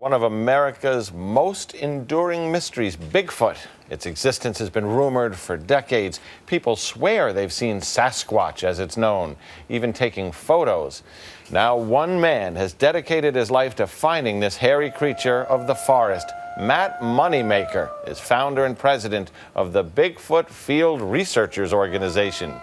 One of America's most enduring mysteries, Bigfoot. Its existence has been rumored for decades. People swear they've seen Sasquatch, as it's known, even taking photos. Now one man has dedicated his life to finding this hairy creature of the forest. Mark Moneymaker is founder and president of the Bigfoot Field Researchers Organization.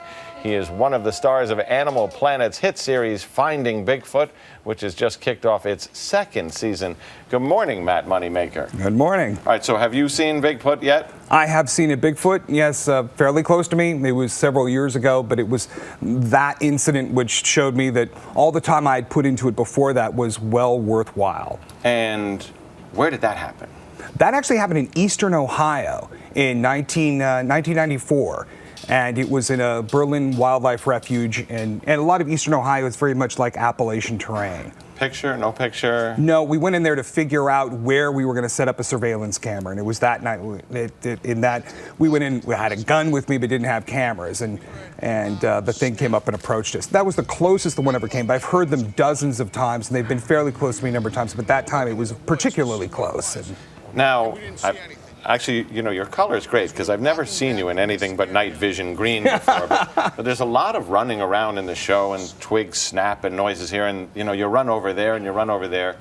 He is one of the stars of Animal Planet's hit series, Finding Bigfoot, which has just kicked off its second season. Good morning, Mark Moneymaker. Good morning. All right, so have you seen Bigfoot yet? I have seen a Bigfoot, yes, fairly close to me. It was several years ago, but it was that incident which showed me that all the time I had put into it before that was well worthwhile. And where did that happen? That actually happened in eastern Ohio in 1994. And it was in a Berlin wildlife refuge, and a lot of eastern Ohio is very much like Appalachian terrain. Picture? No picture? No, we went in there to figure out where we were going to set up a surveillance camera, and it was that night. We went in. We had a gun with me, but didn't have cameras, and the thing came up and approached us. That was the closest the one ever came. But I've heard them dozens of times, and they've been fairly close to me a number of times. But that time, it was particularly close. Now, actually, you know, your color is great because I've never seen you in anything but night vision green before. but there's a lot of running around in the show, and twigs snap and noises here, and you know, you run over there and you run over there.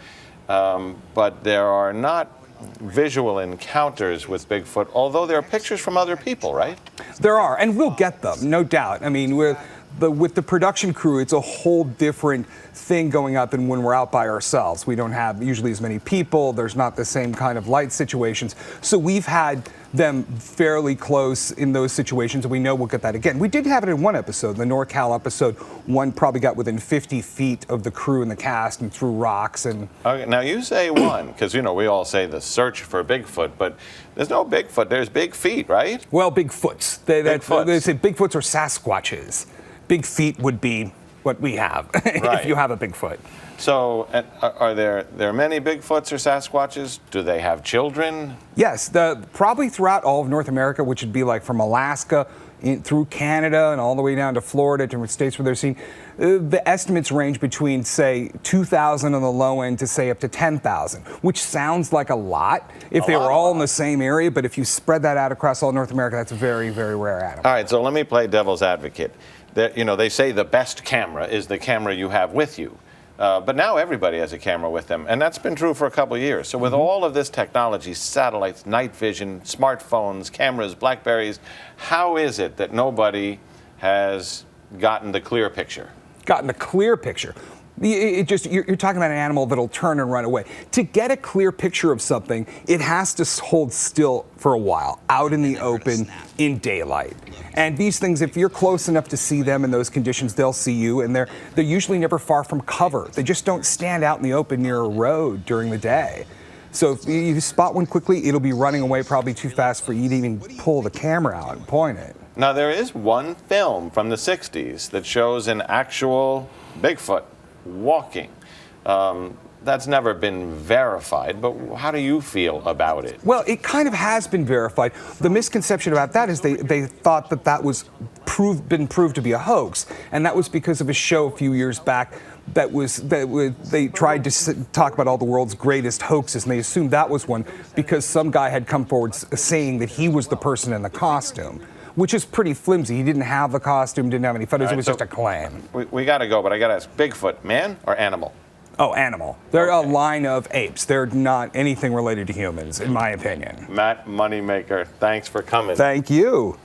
But there are not visual encounters with Bigfoot, although there are pictures from other people, right? There are, and we'll get them, no doubt. I mean, with the production crew, it's a whole different thing going out than when we're out by ourselves. We don't have usually as many people. There's not the same kind of light situations. So we've had them fairly close in those situations, and we know we'll get that again. We did have it in one episode, the NorCal episode. One probably got within 50 feet of the crew and the cast and threw rocks. And okay, now you say one, because you know we all say the search for Bigfoot, but there's no Bigfoot. There's big feet, right? Well, Bigfoots. They say Bigfoots or Sasquatches. Big feet would be what we have if you have a Bigfoot. So are there many Bigfoots or Sasquatches? Do they have children? Yes, probably throughout all of North America, which would be like from Alaska through Canada and all the way down to Florida, different states where they're seen. The estimates range between, say, 2,000 on the low end to, say, up to 10,000, which sounds like a lot if they were all in the same area, but if you spread that out across all North America, that's a very, very rare animal. All right, so let me play devil's advocate. You know, they say the best camera is the camera you have with you. But now everybody has a camera with them, and that's been true for a couple of years. So with all of this technology, satellites, night vision, smartphones, cameras, Blackberries, how is it that nobody has gotten the clear picture? Gotten the clear picture. You're talking about an animal that'll turn and run away. To get a clear picture of something, it has to hold still for a while, out in the open, in daylight. And these things, if you're close enough to see them in those conditions, they'll see you, and they're usually never far from cover. They just don't stand out in the open near a road during the day. So if you spot one quickly, it'll be running away probably too fast for you to even pull the camera out and point it. Now, there is one film from the 60s that shows an actual Bigfoot walking. That's never been verified, but how do you feel about it? Well, it kind of has been verified. The misconception about that is they thought that was been proved to be a hoax, and that was because of a show a few years back they tried to talk about all the world's greatest hoaxes, and they assumed that was one because some guy had come forward saying that he was the person in the costume, which is pretty flimsy. He didn't have the costume, didn't have any photos. Right, it was just a claim. We got to go, but I got to ask, Bigfoot, man or animal? Oh, animal. They're a line of apes. They're not anything related to humans, in my opinion. Mark Moneymaker, thanks for coming. Thank you.